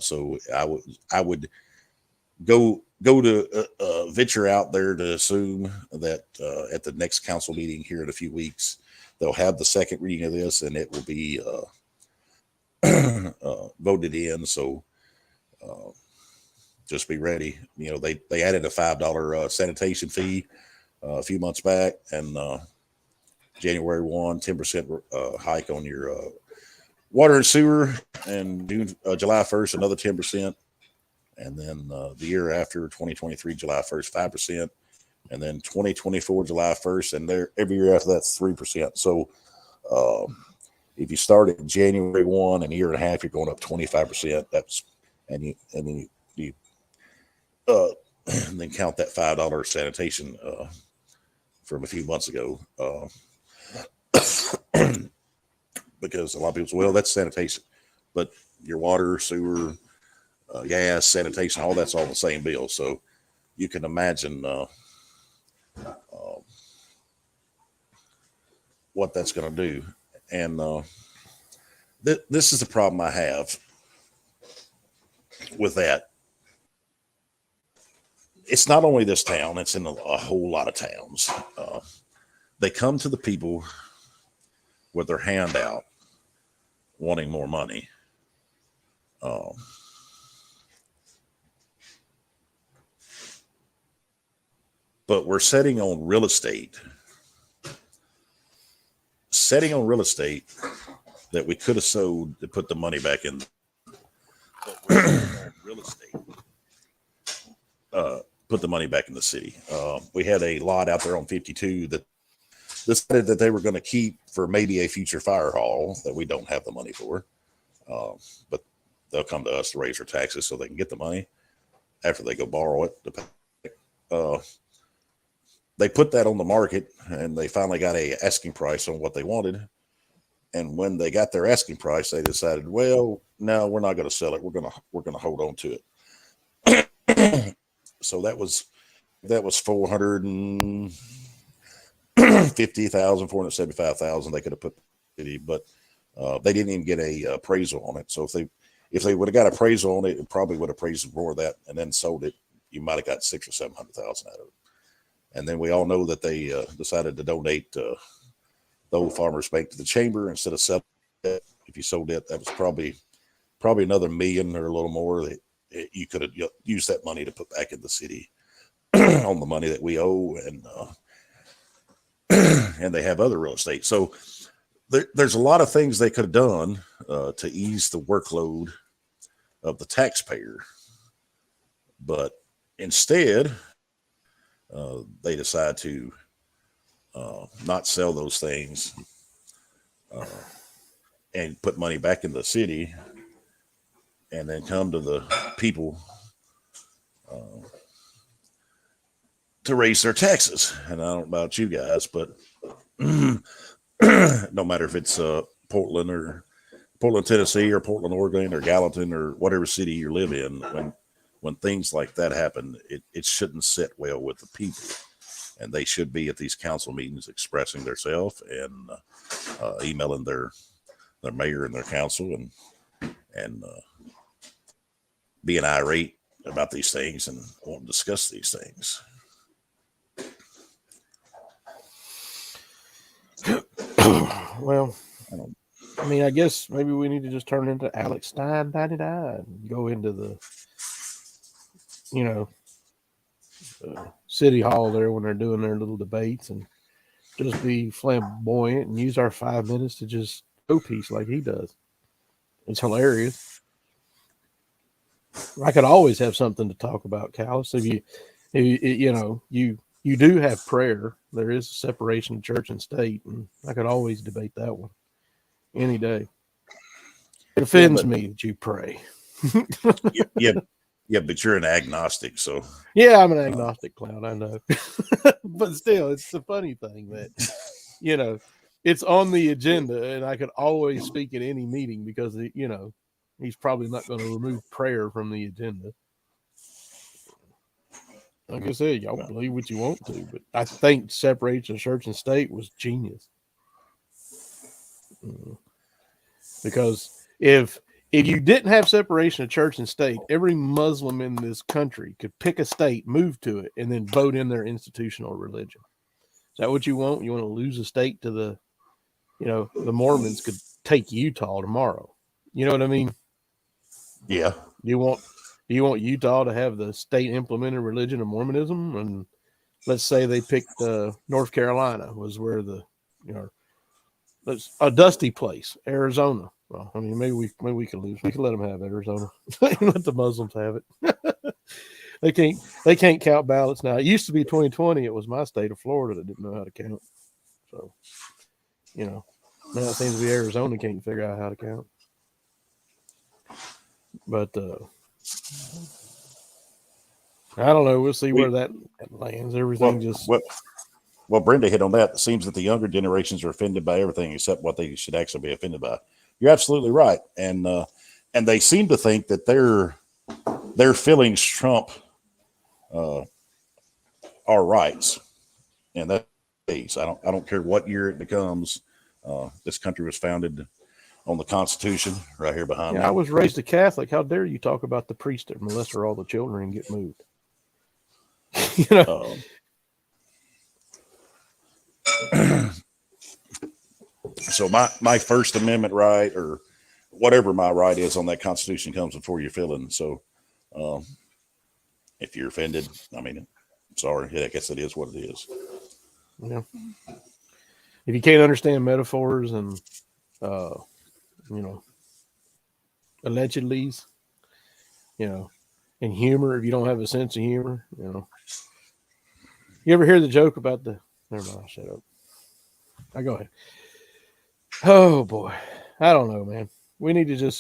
So I would go to venture out there to assume that at the next council meeting here in a few weeks, they'll have the second reading of this, and it will be voted in. So just be ready. You know, they added a $5 sanitation fee a few months back, and January 1, 10% hike on your water and sewer, and July 1st, another 10%. And then the year after, 2023, July 1st, 5%. And then 2024, July 1st, and every year after that's 3%. So if you start at January 1 and a year and a half, you're going up 25%. And then you and then count that $5 sanitation from a few months ago. Because a lot of people say, well, that's sanitation. But your water, sewer, gas, sanitation, all that's all the same bill. So you can imagine what that's going to do. And this is the problem I have with that. It's not only this town, it's in a whole lot of towns. They come to the people with their hand out wanting more money. But we're setting on real estate that we could have sold to put the money back in. But we're setting on real estate. Put the money back in the city. We had a lot out there on 52 that decided that they were going to keep for maybe a future fire hall that we don't have the money for. But they'll come to us to raise their taxes so they can get the money after they go borrow it. They put that on the market, and they finally got a asking price on what they wanted. And when they got their asking price, they decided, well, no, we're not going to sell it. We're going to hold on to it. So that was 450,000, 475,000. They could have put city, but they didn't even get a appraisal on it. So if they would have got appraisal on it, it probably would have appraised more of that and then sold it. You might have got 600,000 or 700,000 out of it. And then we all know that they decided to donate the old Farmers Bank to the chamber instead of selling it. If you sold it, that was probably another million or a little more. You could have used that money to put back in the city on the money that we owe, and they have other real estate. So there's a lot of things they could have done to ease the workload of the taxpayer, but instead they decide to not sell those things and put money back in the city, and then come to the people to raise their taxes. And I don't know about you guys, but no matter if it's Portland, Tennessee, or Portland, Oregon, or Gallatin, or whatever city you live in, when things like that happen, it shouldn't sit well with the people. And they should be at these council meetings expressing themselves and emailing their their mayor and their council, and being irate about these things and won't discuss these things. Well, I mean, I guess maybe we need to just turn into Alex Stein 99 and go into the, city hall there when they're doing their little debates and just be flamboyant and use our 5 minutes to just go piece like he does. It's hilarious. I could always have something to talk about, Callus. If you do have prayer. There is a separation of church and state, and I could always debate that one any day. It offends me that you pray. Yeah, but you're an agnostic, so yeah, I'm an agnostic clown. I know, but still, it's the funny thing that it's on the agenda, and I could always speak at any meeting because he's probably not going to remove prayer from the agenda. Like I said, y'all believe what you want to, but I think separation of church and state was genius. Because if you didn't have separation of church and state, every Muslim in this country could pick a state, move to it, and then vote in their institutional religion. Is that what you want? You want to lose a state to the the Mormons could take Utah tomorrow. You know what I mean? Yeah. Do you want Utah to have the state implemented religion of Mormonism? And let's say they picked North Carolina was where it's a dusty place, Arizona. Well, I mean, maybe we can lose. We can let them have Arizona. Let the Muslims have it. They can't count ballots now. It used to be 2020. It was my state of Florida that didn't know how to count. So, now it seems to be Arizona can't figure out how to count. But I don't know. We'll see where that lands. Everything Well, Brenda hit on that. It seems that the younger generations are offended by everything except what they should actually be offended by. You're absolutely right, and they seem to think that their feelings trump our rights, and that's the case. I don't care what year it becomes. This country was founded on the Constitution, right here behind me. I was raised a Catholic. How dare you talk about the priest that molested all the children and get moved? So my First Amendment right, or whatever my right is on that Constitution, comes before your feeling. So if you're offended, I mean, sorry. I guess it is what it is. Yeah. If you can't understand metaphors and allegedly, and humor, if you don't have a sense of humor, you ever hear the joke about the? Never mind. I'll shut up. I go ahead. Oh boy, I don't know, man. We need to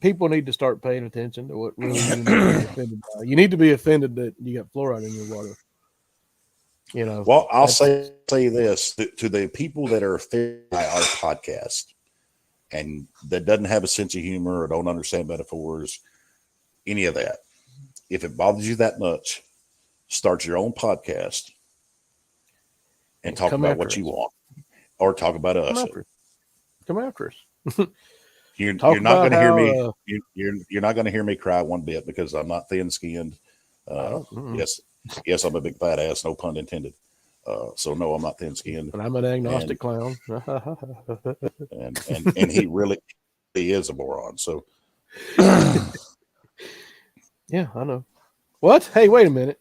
people need to start paying attention to what really you need to be offended by. You need to be offended that you got fluoride in your water. Well, I'll say this to the people that are offended by our podcast and that doesn't have a sense of humor or don't understand metaphors, any of that. If it bothers you that much, start your own podcast and talk about what you want, or talk about us. Come after us. You're not going to hear me. You're not going to hear me cry one bit because I'm not thin-skinned. Yes, I'm a big fat ass. No pun intended. So no, I'm not thin-skinned. And I'm an agnostic clown. and he really is a moron. So yeah, I know. What? Hey, wait a minute.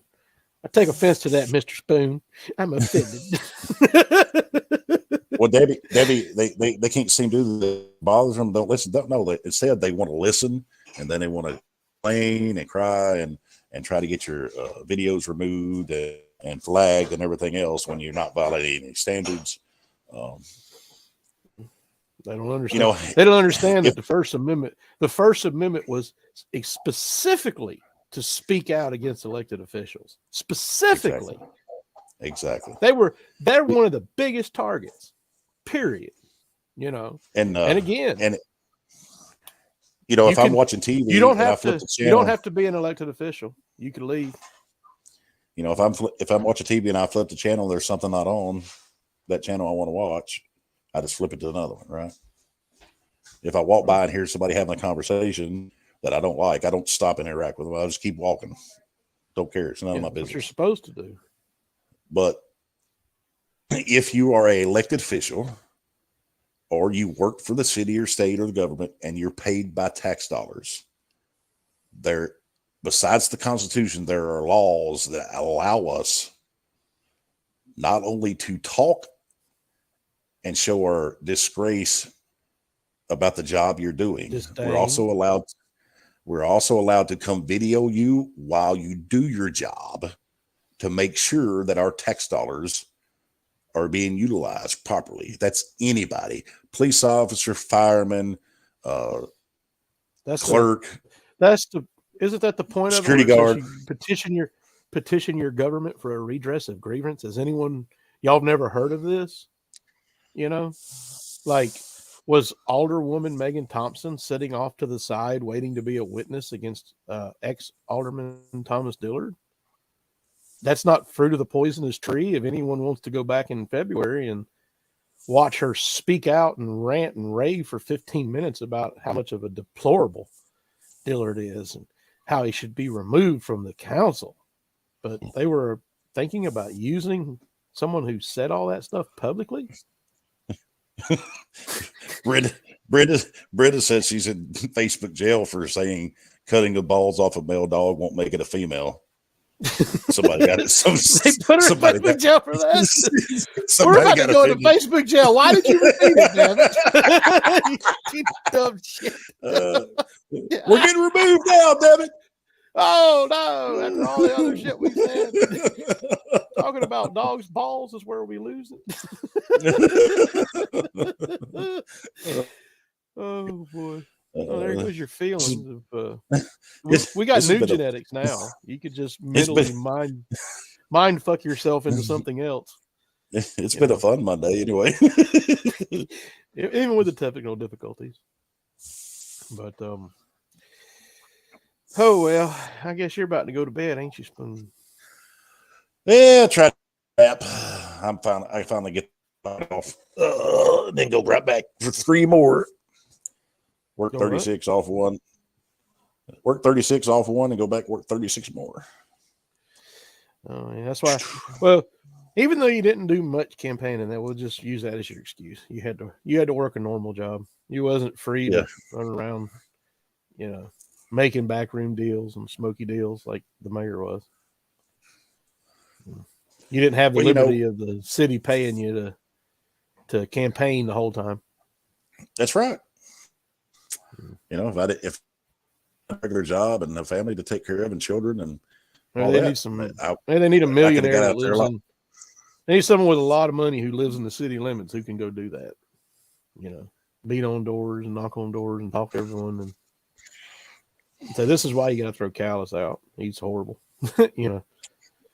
I take offense to that, Mr. Spoon. I'm offended. Well, Debbie, they can't seem to do the bothers them. Don't listen. Don't know. Instead, they want to listen, and then they want to complain and cry and try to get your videos removed and flagged and everything else when you're not violating any standards. They don't understand. They don't understand that the First Amendment was specifically to speak out against elected officials. Specifically. Exactly. They're one of the biggest targets. Period. And again, if I'm watching TV, you don't have to be an elected official. You can leave. If I'm watching TV and I flip the channel, there's something not on that channel I want to watch. I just flip it to another one, right? If I walk by and hear somebody having a conversation that I don't like, I don't stop and interact with them. I just keep walking. Don't care. It's none of my business. What you're supposed to do. But if you are an elected official or you work for the city or state or the government and you're paid by tax dollars, there, besides the Constitution, there are laws that allow us not only to talk and show our disgrace about the job you're doing, Disdain. we're also allowed to come video you while you do your job to make sure that our tax dollars are being utilized properly. That's anybody, police officer, fireman, clerk. Isn't that the point security of it? Guard. You petition your government for a redress of grievance. Has y'all have never heard of this? You know, like, was Alderwoman Megan Thompson sitting off to the side waiting to be a witness against ex-Alderman Thomas Dillard? That's not fruit of the poisonous tree. If anyone wants to go back in February and watch her speak out and rant and rave for 15 minutes about how much of a deplorable Dillard is and how he should be removed from the council. But they were thinking about using someone who said all that stuff publicly. Brenda said she's in Facebook jail for saying cutting the balls off a male dog won't make it a female. Somebody got it. They put her in Facebook jail for that. We're about to go into Facebook jail. Why did you repeat it, damn it? You dumb shit. We're getting removed now, damn it. Oh no! After all the other shit we said, talking about dogs' balls is where we lose it. Oh boy! Oh, there goes your feelings of. We got new genetics now. You could just mentally mind fuck yourself into something else. It's been a fun Monday anyway. Even with the technical difficulties. But oh well, I guess you're about to go to bed, ain't you, Spoon? Yeah, try to wrap. I finally get off. Then go right back for 3 more. Work 36 off of one. Work 36 off of one and go back work 36 more. Oh yeah, that's why. Well, even though you didn't do much campaigning, that we'll just use that as your excuse. You had to work a normal job. You wasn't free to run around, making backroom deals and smoky deals like the mayor was. You didn't have the liberty of the city paying you to campaign the whole time. That's right. If a regular job and a family to take care of and children and they need a millionaire that lives in. They need someone with a lot of money who lives in the city limits who can go do that. Beat on doors and knock on doors and talk to everyone and say, "This is why you got to throw Callis out. He's horrible."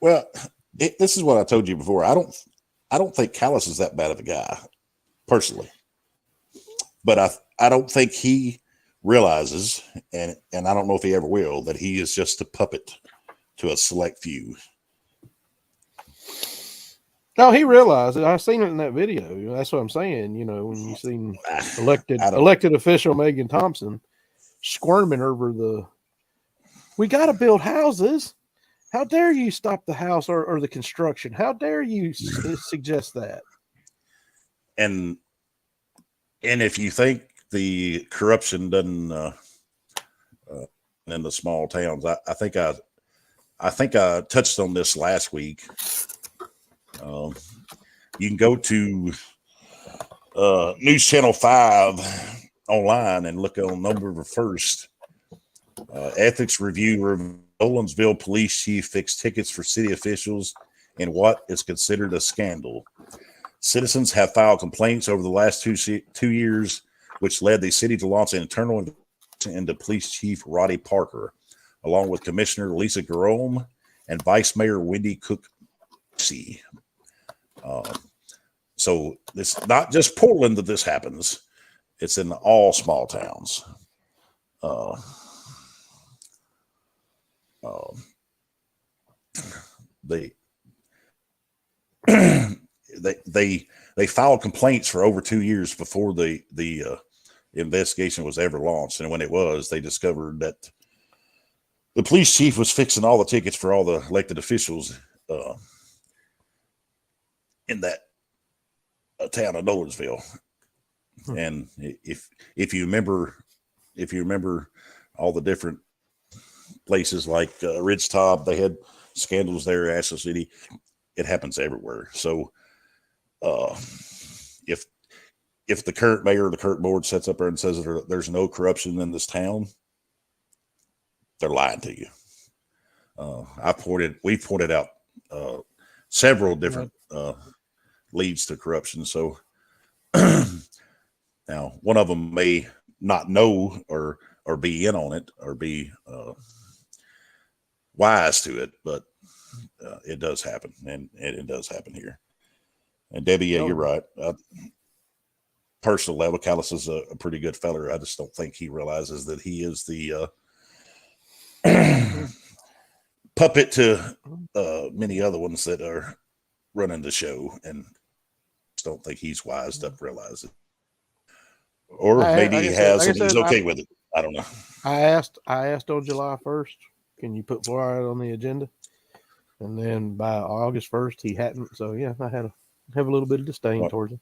Well, this is what I told you before. I don't think Callis is that bad of a guy, personally. But I don't think he realizes, and I don't know if he ever will, that he is just a puppet to a select few. No, he realized it. I seen it in that video. That's what I'm saying. When you seen elected official Megan Thompson squirming over we got to build houses. How dare you stop the house or the construction? How dare you suggest that? And if you think the corruption doesn't in the small towns, I think I touched on this last week. You can go to News Channel 5 online and look on November 1st. Ethics review: Owensville police chief fixed tickets for city officials in what is considered a scandal. Citizens have filed complaints over the last 2 years, which led the city to launch an internal investigation into police chief Roddy Parker, along with Commissioner Lisa Jerome and Vice Mayor Wendy Cook. So it's not just Portland that this happens; it's in all small towns. they filed complaints for over 2 years before the investigation was ever launched. And when it was, they discovered that the police chief was fixing all the tickets for all the elected officials in that town of Nolensville. And if you remember all the different places like Ridgetop, they had scandals there, Ashland City. It happens everywhere. So if the current mayor or the current board sets up there and says that there's no corruption in this town, they're lying to you. We've pointed out several different leads to corruption. So now one of them may not know or be in on it or be wise to it, but it does happen, and it does happen here. And Debbie, yeah, you're right. Personal level, Callis is a pretty good feller. I just don't think he realizes that he is the puppet to many other ones that are running the show, and just don't think he's wise to realize it. Or maybe he has, and he's okay with it. I don't know. I asked on July 1st, can you put fluoride on the agenda? And then by August 1st, he hadn't. So yeah, I have a little bit of disdain towards him.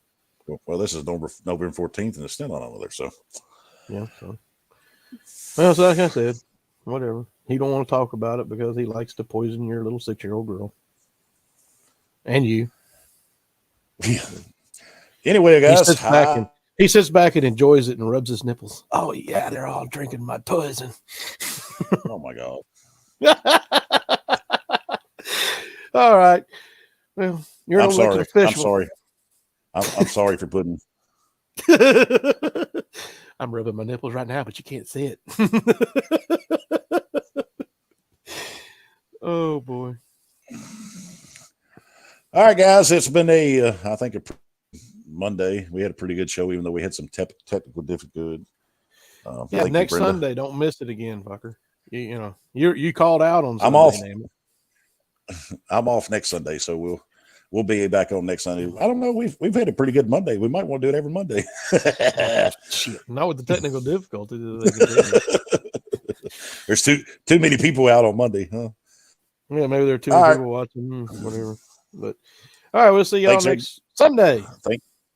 Well, this is November 14th, and it's still not over there. So yeah. So well, so like I said, whatever. He don't want to talk about it because he likes to poison your little 6-year-old girl and you. Yeah. Anyway, guys, he sits back and enjoys it and rubs his nipples. Oh yeah, they're all drinking my poison. Oh my God. All right. Well, you're I'm sorry. official. I'm sorry. I'm sorry for putting. I'm rubbing my nipples right now, but you can't see it. Oh boy. All right, guys. It's been I think a Monday. We had a pretty good show, even though we had some technical difficulty. Yeah, next Sunday. Don't miss it again, fucker. You called out on Sunday. I'm off. I'm off next Sunday, so we'll be back on next Sunday. I don't know. We've had a pretty good Monday. We might want to do it every Monday. Shit, not with the technical difficulty. There's too many people out on Monday, huh? Yeah, maybe there are too many people watching. Whatever. But all right, we'll see y'all next Sunday.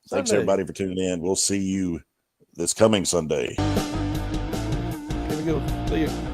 Thanks everybody for tuning in. We'll see you this coming Sunday. Here we go. See you.